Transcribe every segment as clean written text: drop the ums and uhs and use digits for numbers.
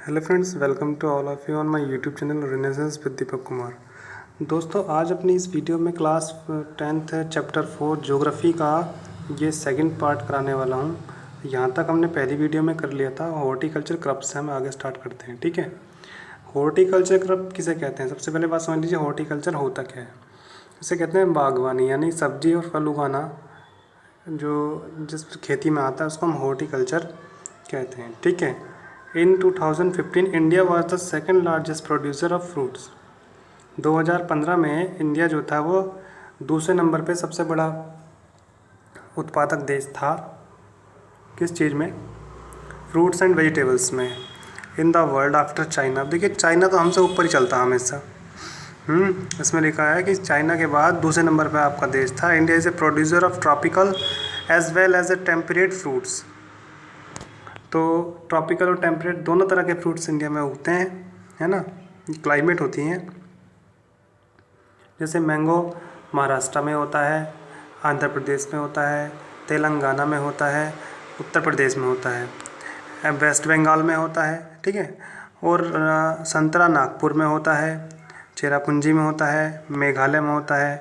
Hello friends, welcome to all of you on my YouTube channel renaissance with Deepak Kumar. दोस्तों, आज अपनी इस video में क्लास 10th चैप्टर 4 ज्योग्राफी का ये सेकंड पार्ट कराने वाला हूँ। यहाँ तक हमने पहली वीडियो में कर लिया था। हॉर्टिकल्चर क्रॉप से हम आगे स्टार्ट करते हैं। ठीक है, हॉर्टिकल्चर क्रॉप किसे कहते हैं? सबसे पहले बात समझ लीजिए, हॉर्टिकल्चर होता क्या है। इसे कहते हैं बागवानी, यानी सब्जी और फल उगाना। जो जिस खेती में आता है उसको हम हॉर्टिकल्चर कहते हैं। ठीक है, इन 2015 India was the second largest producer of fruits. 2015 में इंडिया जो था वो दूसरे नंबर पे सबसे बड़ा उत्पादक देश था। किस चीज़ में? फ्रूट्स एंड वेजिटेबल्स में, in the world after China. अब देखिए, चाइना तो हमसे ऊपर ही चलता हमेशा। इसमें लिखा है कि चाइना के बाद दूसरे नंबर पे आपका देश था। India is a producer of tropical as well as a temperate fruits. तो ट्रॉपिकल और टेम्परेट दोनों तरह के फ्रूट्स इंडिया में उगते हैं, है ना। क्लाइमेट होती हैं, जैसे मैंगो महाराष्ट्र में होता है, आंध्र प्रदेश में होता है, तेलंगाना में होता है, उत्तर प्रदेश में होता है, वेस्ट बंगाल में होता है। ठीक है, और संतरा नागपुर में होता है, चेरापूंजी में होता है, मेघालय में होता है,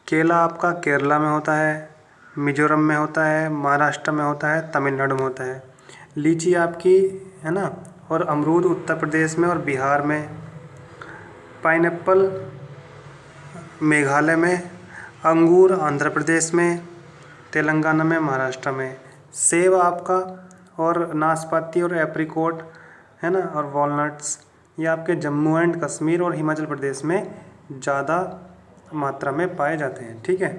केला आपका केरला में होता है, मिजोरम में होता है, महाराष्ट्र में होता है, तमिलनाडु में होता है। लीची आपकी, है ना, और अमरूद उत्तर प्रदेश में और बिहार में, पाइनएप्पल मेघालय में, अंगूर आंध्र प्रदेश में, तेलंगाना में, महाराष्ट्र में। सेब आपका और नाशपाती और एप्रिकॉट, है ना, और वॉलनट्स ये आपके जम्मू एंड कश्मीर और हिमाचल प्रदेश में ज़्यादा मात्रा में पाए जाते हैं। ठीक है,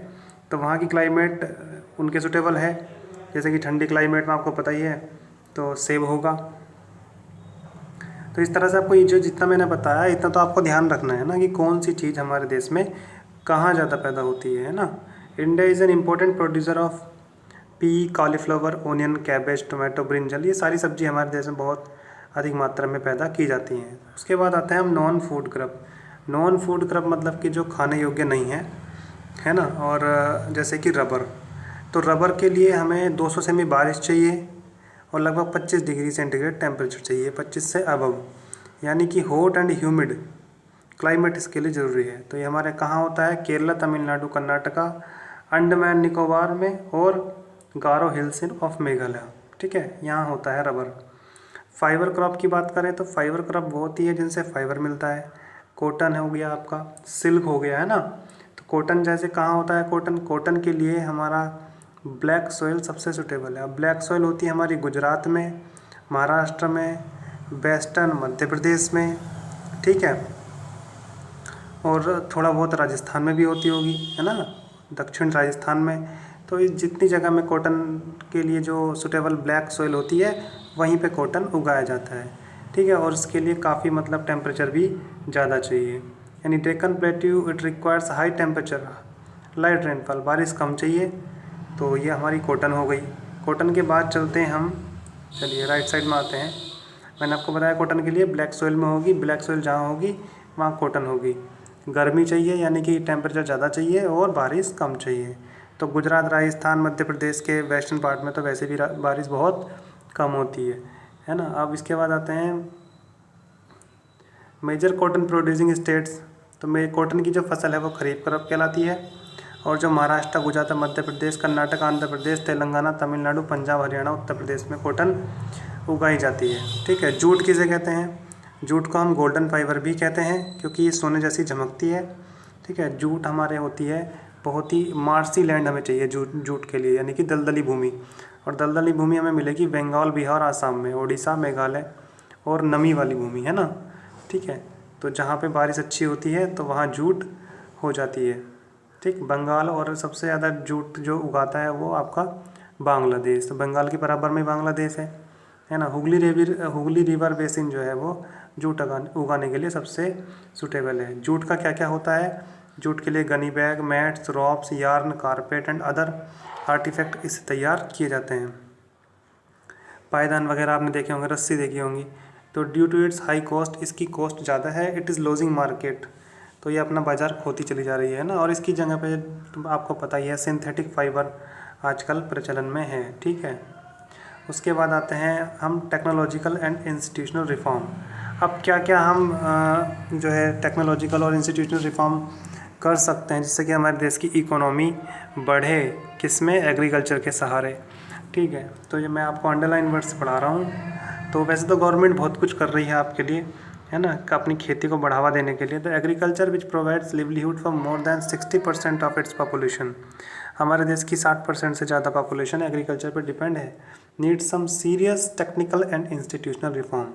तो वहाँ की क्लाइमेट उनके सूटेबल है। जैसे कि ठंडी क्लाइमेट में आपको पता ही है, तो सेब होगा। तो इस तरह से आपको ये जो जितना मैंने बताया इतना तो आपको ध्यान रखना है ना, कि कौन सी चीज़ हमारे देश में कहाँ ज़्यादा पैदा होती है ना। India is an important producer of P, cauliflower, onion, cabbage, tomato, brinjal. ये सारी सब्जी हमारे देश में बहुत अधिक मात्रा में पैदा की जाती हैं। उसके बाद आते हैं हम non food crop. Non food crop मतलब कि जो खाने योग्य नहीं है ना। और जैसे कि रबर, तो रबर के लिए हमें 200 सेमी बारिश चाहिए और लगभग 25 डिग्री सेंटीग्रेड टेम्परेचर चाहिए, 25 से अबव, यानी कि हॉट एंड ह्यूमिड क्लाइमेट इसके लिए ज़रूरी है। तो ये हमारे कहाँ होता है? केरला, तमिलनाडु, कर्नाटका, अंडमान निकोबार में और गारो हिल्स ऑफ मेघालय। ठीक है, यहाँ होता है रबर। फाइबर क्रॉप की बात करें तो फाइबर क्रॉप वो होती है जिनसे फाइबर मिलता है। कॉटन हो गया आपका, सिल्क हो गया, है ना। तो कॉटन जैसे कहाँ होता है? कॉटन के लिए हमारा ब्लैक सॉइल सबसे सूटेबल है। अब ब्लैक सॉइल होती है हमारी गुजरात में, महाराष्ट्र में, वेस्टर्न मध्य प्रदेश में। ठीक है, और थोड़ा बहुत राजस्थान में भी होती होगी, है ना, दक्षिण राजस्थान में। तो इस जितनी जगह में कॉटन के लिए जो सूटेबल ब्लैक सॉइल होती है वहीं पे कॉटन उगाया जाता है। ठीक है, और इसके लिए काफ़ी मतलब टेम्परेचर भी ज़्यादा चाहिए। यानी Deccan plateau it requires high temperature, light rainfall, बारिश कम चाहिए। तो ये हमारी कॉटन हो गई। कॉटन के बाद चलते हैं हम, चलिए राइट साइड में आते हैं। मैंने आपको बताया कॉटन के लिए ब्लैक सॉइल में होगी, ब्लैक सॉइल जहाँ होगी वहाँ कॉटन होगी। गर्मी चाहिए, यानी कि टेम्परेचर ज़्यादा चाहिए और बारिश कम चाहिए। तो गुजरात, राजस्थान, मध्य प्रदेश के वेस्टर्न पार्ट में तो वैसे भी बारिश बहुत कम होती है ना। अब इसके बाद आते हैं मेजर कॉटन प्रोड्यूसिंग स्टेट्स। तो मे कॉटन की जो फसल है वो खरीफ क्रॉप कहलाती है। और जो महाराष्ट्र, गुजरात, मध्य प्रदेश, कर्नाटक, आंध्र प्रदेश, तेलंगाना, तमिलनाडु, पंजाब, हरियाणा, उत्तर प्रदेश में कॉटन उगाई जाती है। ठीक है, जूट किसे कहते हैं? जूट को हम गोल्डन फाइबर भी कहते हैं क्योंकि ये सोने जैसी चमकती है। ठीक है, जूट हमारे होती है बहुत ही मार्सी लैंड हमें चाहिए जूट के लिए, यानी कि दलदली भूमि। और दलदली भूमि हमें मिलेगी बंगाल, बिहार, आसाम में, उड़ीसा, मेघालय और नमी वाली भूमि, है ना। ठीक है, तो जहाँ पे बारिश अच्छी होती है तो वहाँ जूट हो जाती है। ठीक, बंगाल, और सबसे ज़्यादा जूट जो उगाता है वो आपका बांग्लादेश। तो बंगाल के बराबर में बांग्लादेश है ना। हुगली रिवर बेसिन जो है वो जूट उगाने के लिए सबसे सूटेबल है। जूट का क्या क्या होता है? जूट के लिए gunny bag, mats, ropes, yarn, carpet and other artefact इससे तैयार किए जाते हैं। पायदान वगैरह आपने देखे होंगे, रस्सी देखी होंगी। तो due to its high cost, इसकी कॉस्ट ज़्यादा है, इट इज़ लूजिंग मार्केट, तो ये अपना बाज़ार खोती चली जा रही है ना। और इसकी जगह पे आपको पता ही है सिंथेटिक फाइबर आजकल प्रचलन में है। ठीक है, उसके बाद आते हैं हम टेक्नोलॉजिकल एंड इंस्टीट्यूशनल रिफॉर्म। अब क्या क्या हम जो है टेक्नोलॉजिकल और इंस्टीट्यूशनल रिफॉर्म कर सकते हैं जिससे कि हमारे देश की इकोनॉमी बढ़े, किसमें, एग्रीकल्चर के सहारे। ठीक है, तो ये मैं आपको अंडरलाइन वर्ड्स पढ़ा रहा हूँ। तो वैसे तो गवर्नमेंट बहुत कुछ कर रही है आपके लिए, है ना, अपनी खेती को बढ़ावा देने के लिए। तो agriculture which provides livelihood for more than 60% of its population, हमारे देश की 60% से ज़्यादा पॉपुलेशन एग्रीकल्चर पर डिपेंड है। Need some serious technical and institutional reform,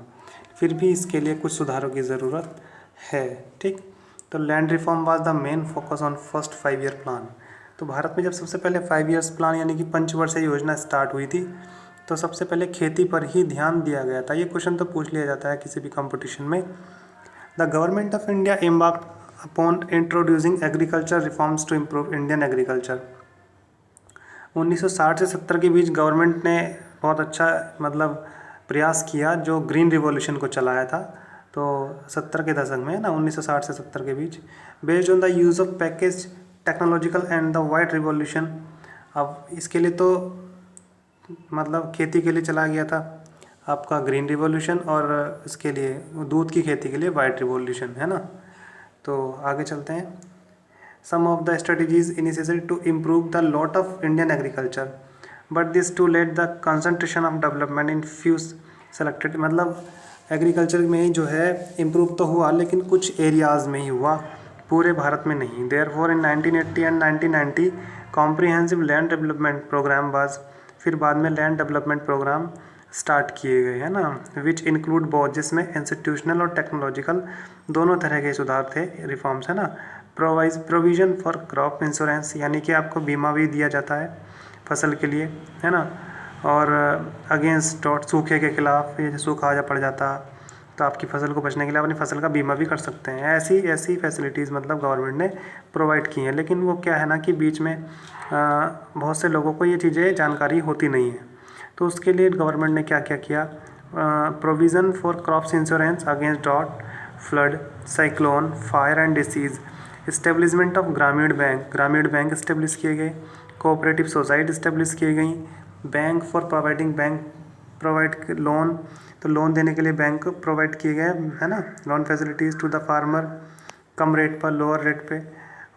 फिर भी इसके लिए कुछ सुधारों की ज़रूरत है। ठीक, तो land reform was the main focus on first 5 year plan. तो भारत में जब सबसे पहले 5 ईयर्स प्लान यानी कि पंचवर्षीय योजना स्टार्ट हुई थी, तो सबसे पहले खेती पर ही ध्यान दिया गया था। ये क्वेश्चन तो पूछ लिया जाता है किसी भी कंपटीशन में। The government of India embarked upon introducing agriculture reforms to improve Indian agriculture. 1960 से 70 के बीच गवर्नमेंट ने बहुत अच्छा मतलब प्रयास किया जो ग्रीन रिवॉल्यूशन को चलाया था। तो 70 के दशक में ना, 1960 से 70 के बीच, based on the use of package technological and the white revolution. अब इसके लिए तो मतलब खेती के लिए चला गया था आपका ग्रीन रिवॉल्यूशन, और इसके लिए दूध की खेती के लिए वाइट रिवॉल्यूशन, है ना। तो आगे चलते हैं। Some of the strategies initiated to improve the lot of Indian agriculture but this to let the concentration of development in few selected. मतलब एग्रीकल्चर में ही जो है इम्प्रूव तो हुआ लेकिन कुछ एरियाज़ में ही हुआ, पूरे भारत में नहीं। Therefore in 1980 and 1990 comprehensive land development programme was, फिर बाद में लैंड डेवलपमेंट प्रोग्राम स्टार्ट किए गए, है ना, विच इंक्लूड बोथ, जिसमें इंस्टीट्यूशनल और टेक्नोलॉजिकल दोनों तरह के सुधार थे, रिफॉर्म्स, है ना। प्रोविज़न फॉर क्रॉप इंश्योरेंस, यानी कि आपको बीमा भी दिया जाता है फसल के लिए, है ना। और अगेंस्ट डॉट, सूखे के खिलाफ, ये सूखा जा पड़ जाता तो आपकी फसल को बचने के लिए अपनी फसल का बीमा भी कर सकते हैं। ऐसी ऐसी फैसिलिटीज़ मतलब गवर्नमेंट ने प्रोवाइड की हैं। लेकिन वो क्या है ना कि बीच में बहुत से लोगों को ये चीज़ें जानकारी होती नहीं है। तो उसके लिए गवर्नमेंट ने क्या क्या किया, provision for crops insurance against drought, flood, cyclone, fire and disease, establishment of Gramin bank establish किए गए, कोऑपरेटिव सोसाइटी इस्टेब्लिश की गई, बैंक फॉर प्रोवाइड लोन, तो लोन देने के लिए बैंक प्रोवाइड किए गए, है ना, loan facilities to the farmer, कम रेट पर, लोअर रेट पे।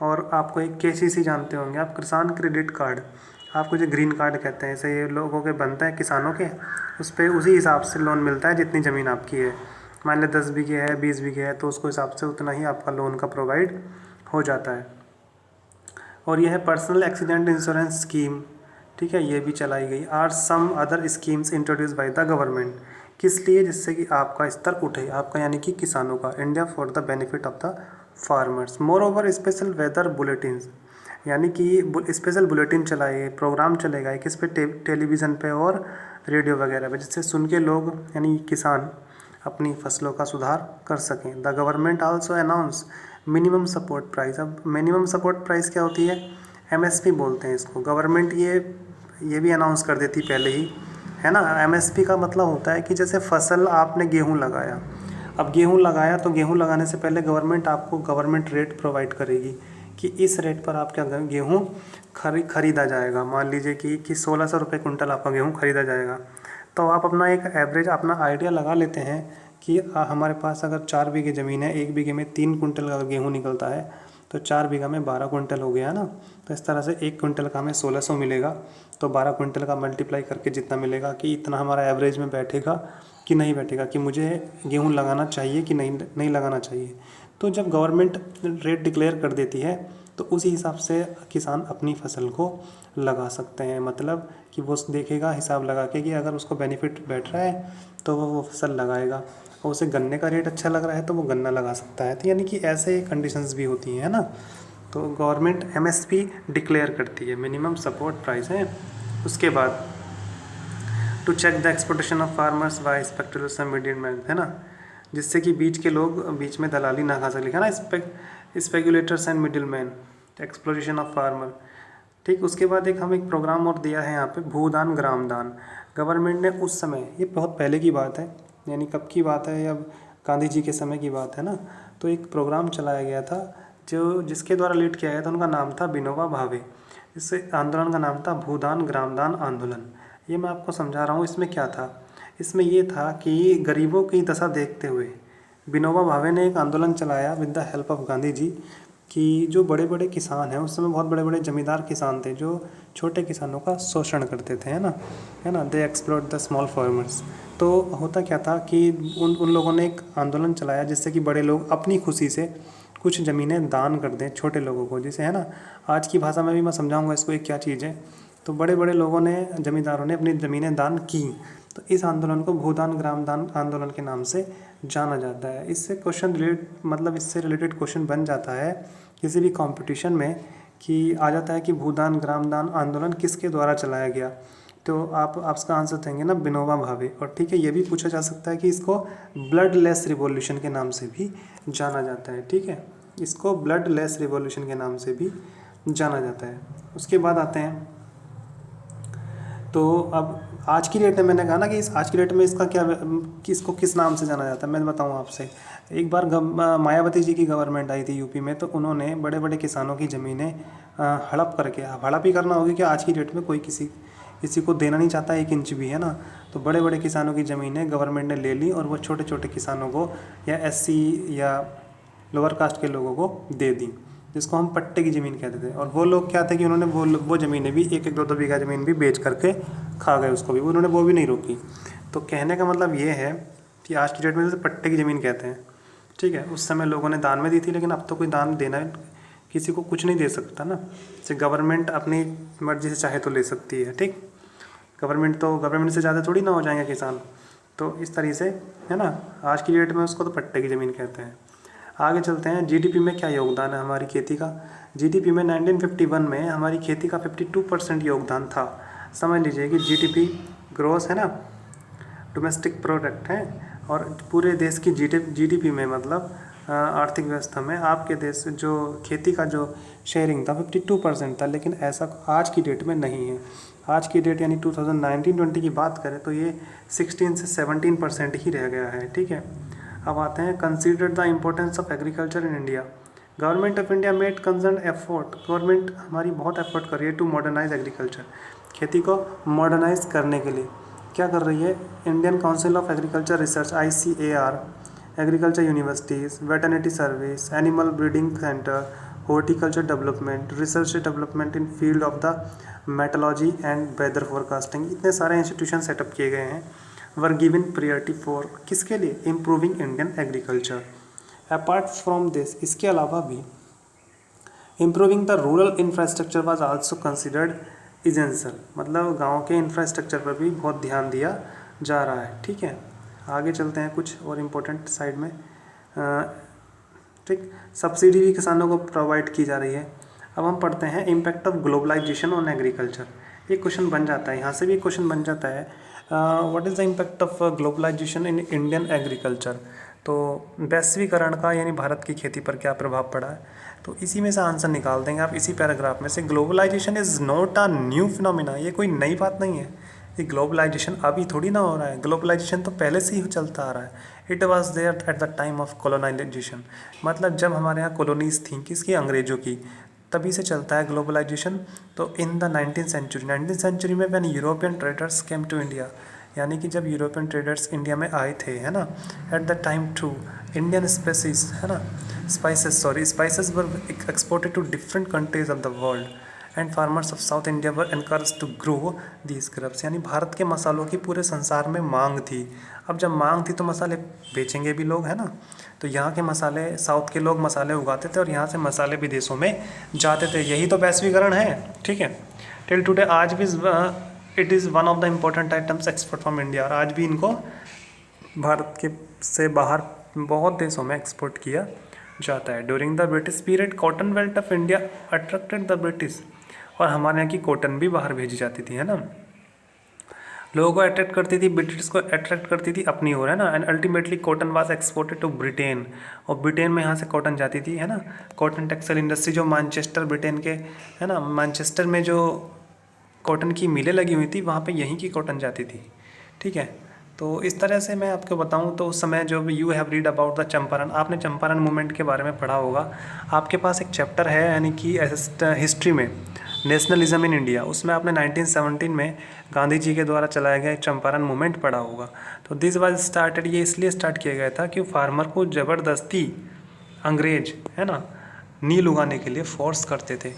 और आपको एक KCC जानते होंगे आप, किसान क्रेडिट कार्ड, आपको जो ग्रीन कार्ड कहते हैं, ऐसे ये लोगों के बनते हैं किसानों के, उस पर उसी हिसाब से लोन मिलता है जितनी ज़मीन आपकी है। मान लें 10 बीघे है, 20 बीघे है, तो उसको हिसाब से उतना ही आपका लोन का प्रोवाइड हो जाता है। और यह है पर्सनल एक्सीडेंट इंश्योरेंस स्कीम, ठीक है, ये भी चलाई गई। Are some other schemes introduce by the government, किस लिए, जिससे कि आपका स्तर उठे, आपका यानी कि किसानों का, India for the benefit of the farmers. Moreover special weather bulletins, यानी कि स्पेशल बुलेटिन चलाए, प्रोग्राम चले गए किस पे, टेलीविज़न पे और रेडियो वगैरह पे, जिससे सुन के लोग यानी किसान अपनी फसलों का सुधार कर सकें। The government also announce minimum support price. अब मिनिमम सपोर्ट प्राइस क्या होती है, MSP बोलते हैं इसको। गवर्नमेंट ये भी अनाउंस कर देती पहले ही, है ना। MSP का मतलब होता है कि जैसे फसल आपने गेहूँ लगाया, अब गेहूँ लगाया तो गेहूँ लगाने से पहले गवर्नमेंट रेट प्रोवाइड करेगी कि इस रेट पर आपका गेहूँ खरीदा जाएगा। मान लीजिए कि 1600 रुपये कुंटल आपका गेहूँ खरीदा जाएगा। तो आप अपना एक एवरेज अपना आइडिया लगा लेते हैं कि हमारे पास अगर 4 बीघे ज़मीन है, 1 बीघे में 3 कुंटल का गेहूँ निकलता है, तो 4 बीघा में 12 कुंटल हो गया ना। तो इस तरह से 1 कुंटल का हमें 1600 मिलेगा, तो 12 कुंटल का मल्टीप्लाई करके जितना मिलेगा कि इतना हमारा एवरेज में बैठेगा कि नहीं बैठेगा, कि मुझे गेहूँ लगाना चाहिए कि नहीं लगाना चाहिए। तो जब गवर्नमेंट रेट डिक्लेयर कर देती है तो उसी हिसाब से किसान अपनी फसल को लगा सकते हैं। मतलब कि वो देखेगा हिसाब लगा के कि अगर उसको बेनिफिट बैठ रहा है तो वो फसल लगाएगा, और उसे गन्ने का रेट अच्छा लग रहा है तो वो गन्ना लगा सकता है। तो यानी कि ऐसे कंडीशंस भी होती हैं, है ना। तो गवर्नमेंट MSP डिक्लेयर करती है, मिनिमम सपोर्ट प्राइस है। उसके बाद to check the exploitation of farmers by speculators and middleman, है ना, जिससे कि बीच के लोग बीच में दलाली ना खा सके, है ना, speculators and middleman, exploration of farmer. ठीक, उसके बाद एक प्रोग्राम और दिया है यहाँ पे, भूदान ग्रामदान। गवर्नमेंट ने उस समय, ये बहुत पहले की बात है, यानी कब की बात है, अब गांधी जी के समय की बात है ना। तो एक प्रोग्राम चलाया गया था जिसके द्वारा लीड किया गया था, उनका नाम था विनोबा भावे। इस आंदोलन का नाम था भूदान ग्रामदान आंदोलन। ये मैं आपको समझा रहा हूँ। इसमें क्या था, इसमें ये था कि गरीबों की दशा देखते हुए विनोबा भावे ने एक आंदोलन चलाया with the help of Gandhi ji कि जो बड़े बड़े किसान हैं, उस समय बहुत बड़े बड़े जमींदार किसान थे जो छोटे किसानों का शोषण करते थे, है ना, दे एक्सप्लॉइट द स्मॉल फार्मर्स। तो होता क्या था कि उन लोगों ने एक आंदोलन चलाया जिससे कि बड़े लोग अपनी खुशी से कुछ ज़मीनें दान कर दें छोटे लोगों को, जिसे, है ना, आज की भाषा में भी मैं समझाऊंगा इसको एक क्या चीज़ है। तो बड़े बड़े लोगों ने, जमींदारों ने अपनी ज़मीनें दान की। तो इस आंदोलन को भूदान ग्रामदान आंदोलन के नाम से जाना जाता है। इससे क्वेश्चन इससे रिलेटेड क्वेश्चन बन जाता है किसी भी कंपटीशन में कि आ जाता है कि भूदान ग्रामदान आंदोलन किसके द्वारा चलाया गया। तो आप उसका आंसर देंगे ना, विनोबा भावे। और ठीक है, ये भी पूछा जा सकता है कि इसको ब्लड लेस रिवॉल्यूशन के नाम से भी जाना जाता है। ठीक है, इसको ब्लड लेस रिवॉल्यूशन के नाम से भी जाना जाता है। उसके बाद आते हैं, तो अब आज की डेट में मैंने कहा ना कि इस आज की डेट में इसका क्या, किसको किस नाम से जाना जाता है, मैं बताऊँ आपसे। एक बार मायावती जी की गवर्नमेंट आई थी यूपी में, तो उन्होंने बड़े बड़े किसानों की ज़मीनें हड़प करके, हड़प ही करना होगी कि आज की डेट में कोई किसी को देना नहीं चाहता 1 इंच भी, है ना। तो बड़े बड़े किसानों की ज़मीनें गवर्नमेंट ने ले ली और वो छोटे छोटे किसानों को या SC या लोअर कास्ट के लोगों को दे दी, जिसको हम पट्टे की ज़मीन कहते थे। और वो लोग क्या थे कि उन्होंने वो ज़मीनें भी 1-1, 2-2 बीघा ज़मीन भी बेच करके खा गए उसको भी, उन्होंने वो भी नहीं रोकी। तो कहने का मतलब ये है कि आज की डेट में जैसे पट्टे की ज़मीन कहते हैं, ठीक है, उस समय लोगों ने दान में दी थी, लेकिन अब तो कोई दान देना किसी को कुछ नहीं दे सकता ना। जैसे गवर्नमेंट अपनी मर्जी से चाहे तो ले सकती है, ठीक। गवर्नमेंट से ज़्यादा थोड़ी ना हो जाएंगे किसान। तो इस तरीके से, है ना, आज की डेट में उसको तो पट्टे की ज़मीन कहते हैं। आगे चलते हैं, GDP में क्या योगदान है हमारी खेती का। GDP में 1951 में हमारी खेती का 52% योगदान था। समझ लीजिए कि GDP ग्रोस, है ना, डोमेस्टिक प्रोडक्ट है, और पूरे देश की GDP में, मतलब आर्थिक व्यवस्था में आपके देश जो खेती का जो शेयरिंग था 52% था। लेकिन ऐसा आज की डेट में नहीं है। आज की डेट यानी 2019-20 की बात करें तो ये 16 से 17% ही रह गया है। ठीक है, अब आते हैं, consider the importance of agriculture in India. Government of India made concern effort, government हमारी बहुत एफर्ट कर रही है टू मॉडर्नाइज एग्रीकल्चर, खेती को मॉडर्नाइज करने के लिए क्या कर रही है। Indian council of agriculture research ICAR, agriculture universities, veterinary service, animal breeding centre, horticulture development, research development in field of the meteorology and weather forecasting, इतने सारे इंस्टीट्यूशन सेटअप किए गए हैं। वर गिवन प्रियरिटी फॉर, किसके लिए, improving Indian agriculture. Apart from this, इसके अलावा भी improving the rural infrastructure was also considered essential, मतलब गांव के इंफ्रास्ट्रक्चर पर भी बहुत ध्यान दिया जा रहा है। ठीक है, आगे चलते हैं कुछ और इम्पोर्टेंट साइड में। ठीक, सब्सिडी भी किसानों को प्रोवाइड की जा रही है। अब हम पढ़ते हैं impact of globalisation on agriculture. ये क्वेश्चन बन जाता है, यहाँ से भी क्वेश्चन बन जाता है, what is the impact of globalisation in Indian agriculture. तो वैश्वीकरण का यानी भारत की खेती पर क्या प्रभाव पड़ा है, तो इसी में से आंसर निकाल देंगे आप इसी पैराग्राफ में से। Globalisation is not a new phenomena, ये कोई नई बात नहीं है। ये ग्लोबलाइजेशन अभी थोड़ी ना हो रहा है, ग्लोबलाइजेशन तो पहले से ही चलता आ रहा है। It was there at the time of colonisation, मतलब जब हमारे यहाँ कॉलोनीज थी किसकी, अंग्रेजों की, तभी से चलता है ग्लोबलाइजेशन। तो इन द 19th सेंचुरी में when European traders came to India, यानी कि जब यूरोपियन ट्रेडर्स इंडिया में आए थे, है ना, at the time to Indian spices, है ना, spices were exported to different countries of the world and farmers of South India were encourage to grow these crops, यानी भारत के मसालों की पूरे संसार में मांग थी। अब जब मांग थी तो मसाले बेचेंगे भी लोग, है ना, तो यहाँ के मसाले, साउथ के लोग मसाले उगाते थे और यहाँ से मसाले विदेशों में जाते थे। यही तो वैश्वीकरण है। ठीक है, टिल टुडे आज भी it is one of the important items export from India, और आज भी इनको भारत के से बाहर बहुत देशों में एक्सपोर्ट किया जाता है। During the British period cotton belt of India attracted the British, और हमारे यहाँ की कॉटन भी बाहर भेजी जाती थी, है ना, लोगों को अट्रैक्ट करती थी, ब्रिटिश को अट्रैक्ट करती थी अपनी ओर, है ना। And ultimately cotton was exported to Britain, और ब्रिटेन में यहाँ से कॉटन जाती थी, है ना। कॉटन टेक्सटाइल इंडस्ट्री जो मैनचेस्टर, ब्रिटेन के, है ना, मैनचेस्टर में जो कॉटन की मिलें लगी हुई थी, वहाँ पे यहीं की कॉटन जाती थी। ठीक है, तो इस तरह से मैं आपको बताऊँ तो उस समय जो you have read about the Champaran, आपने चंपारण मूवमेंट के बारे में पढ़ा होगा। आपके पास एक चैप्टर है यानी कि हिस्ट्री में नेशनलिज्म इन इंडिया, उसमें आपने 1917 में गांधी जी के द्वारा चलाया गया चंपारण मूवमेंट पढ़ा होगा। तो दिस वाज स्टार्टेड, ये इसलिए स्टार्ट किया गया था कि फार्मर को ज़बरदस्ती अंग्रेज, है ना, नील उगाने के लिए फोर्स करते थे,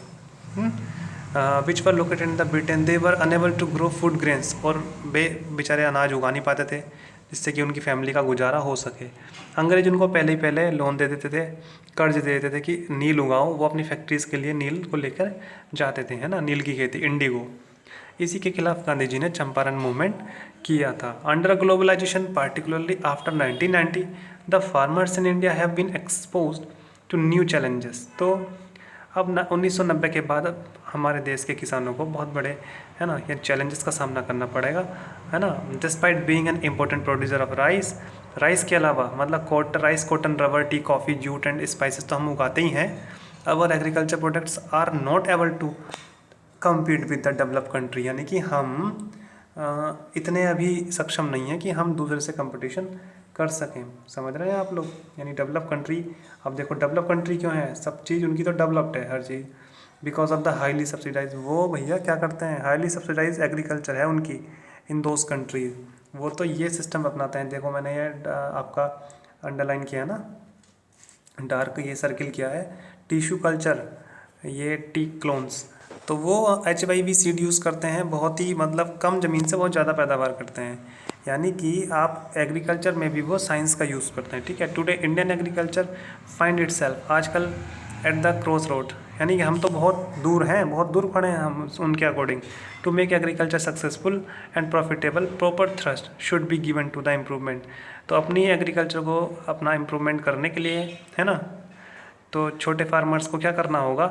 which were located in the Britain, they were enable to grow food grains, और वे बेचारे अनाज उगा नहीं पाते थे जिससे कि उनकी फैमिली का गुजारा हो सके। अंग्रेज उनको पहले लोन दे देते थे, कर्ज दे देते थे कि नील उगाओ, वो अपनी फैक्ट्रीज़ के लिए नील को लेकर जाते थे, है ना, नील की खेती, इंडिगो। इसी के खिलाफ गांधी जी ने चंपारण मूवमेंट किया था। Under globalisation particularly after 1990 the farmers in India have been exposed to new challenges. तो अब 1990 के बाद अब हमारे देश के किसानों को बहुत बड़े, है ना, ये चैलेंजेस का सामना करना पड़ेगा, है ना। Despite being an important producer of rice, rice के अलावा मतलब rice, cotton, rubber, tea, coffee, jute and spices तो हम उगाते ही हैं। Our agriculture products are not able to compete with the develop country, यानी कि हम इतने अभी सक्षम नहीं हैं कि हम दूसरे से कंपटीशन कर सकें। समझ रहे हैं आप लोग, यानी डेवलप कंट्री, अब देखो डेवलप कंट्री क्यों है, सब चीज़ उनकी तो डेवलप्ड है हर चीज़, because of the highly subsidise. वो भैया क्या करते हैं, हाईली सब्सिडाइज एग्रीकल्चर है उनकी इन दोज कंट्रीज, वो तो ये सिस्टम अपनाते हैं। देखो मैंने ये आपका अंडरलाइन किया ना, डार्क ये सर्किल किया है, टिश्यू कल्चर, ये टी क्लोन्स, तो वो HYV सीड यूज़ करते हैं, बहुत ही मतलब कम ज़मीन से बहुत ज़्यादा पैदावार करते हैं, यानी कि आप एग्रीकल्चर में भी वो साइंस का यूज़ करते हैं, ठीक है। Today Indian agriculture find itself आजकल एट द क्रॉस रोड, यानी कि हम तो बहुत दूर हैं, बहुत दूर खड़े हैं हम उनके according. To make agriculture successful and profitable proper thrust should be given to the improvement. तो अपनी एग्रीकल्चर को अपना इम्प्रूवमेंट करने के लिए, है ना, तो छोटे फार्मर्स को क्या करना होगा,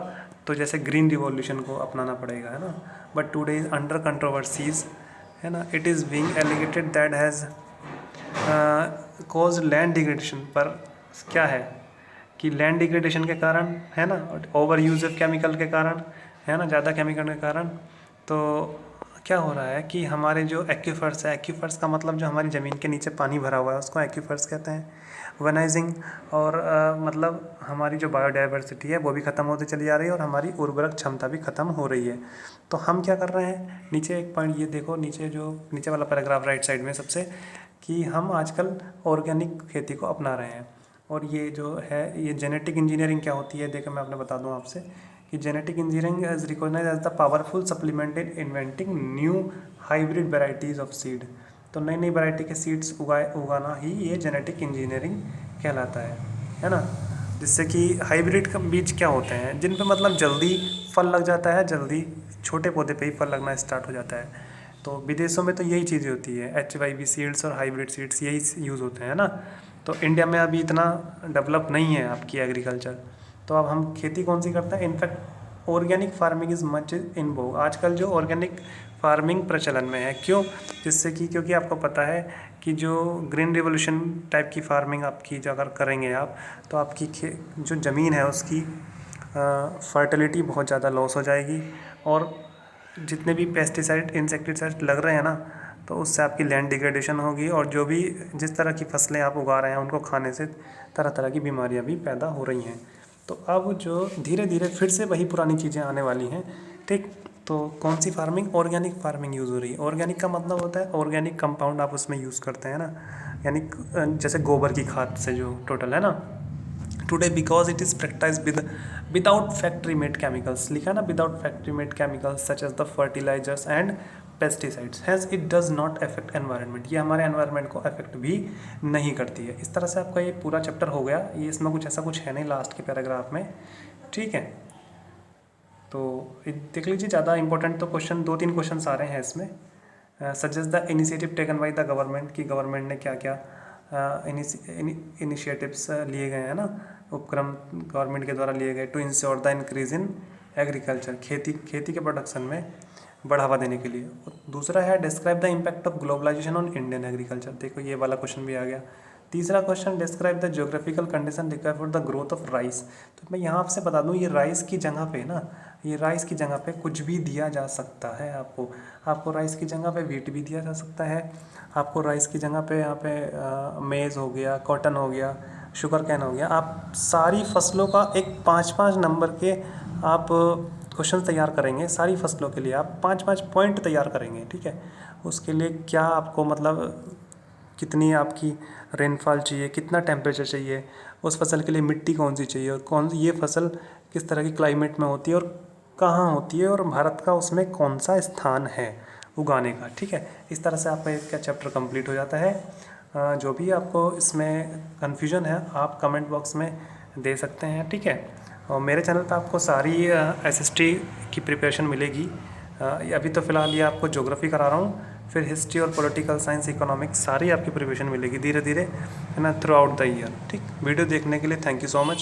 तो जैसे ग्रीन रिवॉल्यूशन को अपनाना पड़ेगा, है ना। But today is under controversies, है ना, it is being alleged that has cause land degradation. पर क्या है कि लैंड डिग्रेडेशन के कारण, है ना, ओवर यूज ऑफ केमिकल के कारण, है ना, ज़्यादा केमिकल के कारण, तो क्या हो रहा है कि हमारे जो एक्यूफर्स है, एक्यूफर्स का मतलब जो हमारी ज़मीन के नीचे पानी भरा हुआ है उसको एक्यूफर्स कहते हैं। वनाइजिंग, और मतलब हमारी जो बायोडाइवर्सिटी है वो भी ख़त्म होती चली जा रही है और हमारी उर्वरक क्षमता भी ख़त्म हो रही है। तो हम क्या कर रहे हैं, नीचे एक पॉइंट ये देखो, नीचे जो नीचे वाला पैराग्राफ राइट साइड में सबसे, कि हम आजकल ऑर्गेनिक खेती को अपना रहे हैं। और ये जो है ये जेनेटिक इंजीनियरिंग क्या होती है, देखो मैं आपने बता दूं आपसे कि genetic engineering is recognise as the powerful supplement in inventing new hybrid varieties of seed. तो नई नई वैरायटी के सीड्स उगाना ही ये जेनेटिक इंजीनियरिंग कहलाता है ना। जिससे कि हाइब्रिड का बीज क्या होते हैं, जिन पे मतलब जल्दी फल लग जाता है, जल्दी छोटे पौधे पे ही फल लगना स्टार्ट हो जाता है। तो विदेशों में तो यही चीज़ें होती है, HYV सीड्स और हाइब्रिड सीड्स यही यूज़ होते हैं ना। तो इंडिया में अभी इतना डेवलप नहीं है आपकी एग्रीकल्चर। तो अब हम खेती कौन सी करते हैं, in fact organic farming is much in vogue. आजकल जो ऑर्गेनिक फार्मिंग प्रचलन में है, क्यों, जिससे कि क्योंकि आपको पता है कि जो ग्रीन रिवोल्यूशन टाइप की फार्मिंग आपकी जो अगर करेंगे आप, तो आपकी जो ज़मीन है उसकी फर्टिलिटी बहुत ज़्यादा लॉस हो जाएगी, और जितने भी पेस्टिसाइड इंसेक्टिसाइड लग रहे हैं ना, तो उससे आपकी लैंड डिग्रेडेशन होगी, और जो भी जिस तरह की फसलें आप उगा रहे हैं उनको खाने से तरह तरह की बीमारियां भी पैदा हो रही हैं। तो अब जो धीरे धीरे फिर से वही पुरानी चीज़ें आने वाली हैं, ठीक। तो कौन सी फार्मिंग, ऑर्गेनिक फार्मिंग यूज़ हो रही है। ऑर्गेनिक का मतलब होता है ऑर्गेनिक कंपाउंड आप उसमें यूज़ करते हैं ना, यानी जैसे गोबर की खाद से जो टोटल है ना। Today because it is practice without factory made chemicals, लिखा है ना, without factory made chemicals such as the fertilisers and pesticides, has it does not affect environment. ये हमारे एनवायरनमेंट को अफेक्ट भी नहीं करती है। इस तरह से आपका ये पूरा चैप्टर हो गया। ये इसमें कुछ ऐसा कुछ है नहीं लास्ट के पैराग्राफ में, ठीक है। तो देख लीजिए, ज़्यादा इंपॉर्टेंट तो क्वेश्चन 2-3 क्वेश्चन आ रहे हैं इसमें। Suggest the initiative taken by the government, की गवर्नमेंट ने क्या क्या इनिशिएटिव्स लिए गए हैं ना, उपक्रम गवर्नमेंट के द्वारा लिए गए to ensure the increase in agriculture, खेती के प्रोडक्शन में बढ़ावा देने के लिए। दूसरा है describe the impact of globalisation on Indian agriculture, देखो ये वाला क्वेश्चन भी आ गया। तीसरा question describe the geographical condition required for the growth of rice. तो मैं यहाँ आपसे बता दूँ, ये राइस की जगह पे ना, ये राइस की जगह पे कुछ भी दिया जा सकता है। आपको राइस की जगह पे वीट भी दिया जा सकता है, आपको राइस की जगह पे यहाँ पे मेज़ हो गया, कॉटन हो गया, शुगर कैन हो गया। आप सारी फसलों का एक 5-5 नंबर के आप क्वेश्चन तैयार करेंगे सारी फसलों के लिए, आप 5-5 पॉइंट तैयार करेंगे, ठीक है। उसके लिए क्या आपको मतलब कितनी आपकी रेनफॉल चाहिए, कितना टेम्परेचर चाहिए, उस फसल के लिए मिट्टी कौन सी चाहिए, और कौन ये फसल किस तरह की क्लाइमेट में होती है और कहाँ होती है, और भारत का उसमें कौन सा स्थान है उगाने का, ठीक है। इस तरह से आपका एक चैप्टर कंप्लीट हो जाता है। जो भी आपको इसमें कन्फ्यूजन है आप कमेंट बॉक्स में दे सकते हैं, ठीक है। और मेरे चैनल पे आपको सारी एसएसटी की प्रिपरेशन मिलेगी। अभी तो फ़िलहाल ये आपको ज्योग्राफी करा रहा हूँ, फिर हिस्ट्री और पॉलिटिकल साइंस, इकोनॉमिक्स सारी आपकी प्रिपरेशन मिलेगी धीरे धीरे, है ना, थ्रू आउट द ईयर, ठीक। वीडियो देखने के लिए थैंक यू सो मच।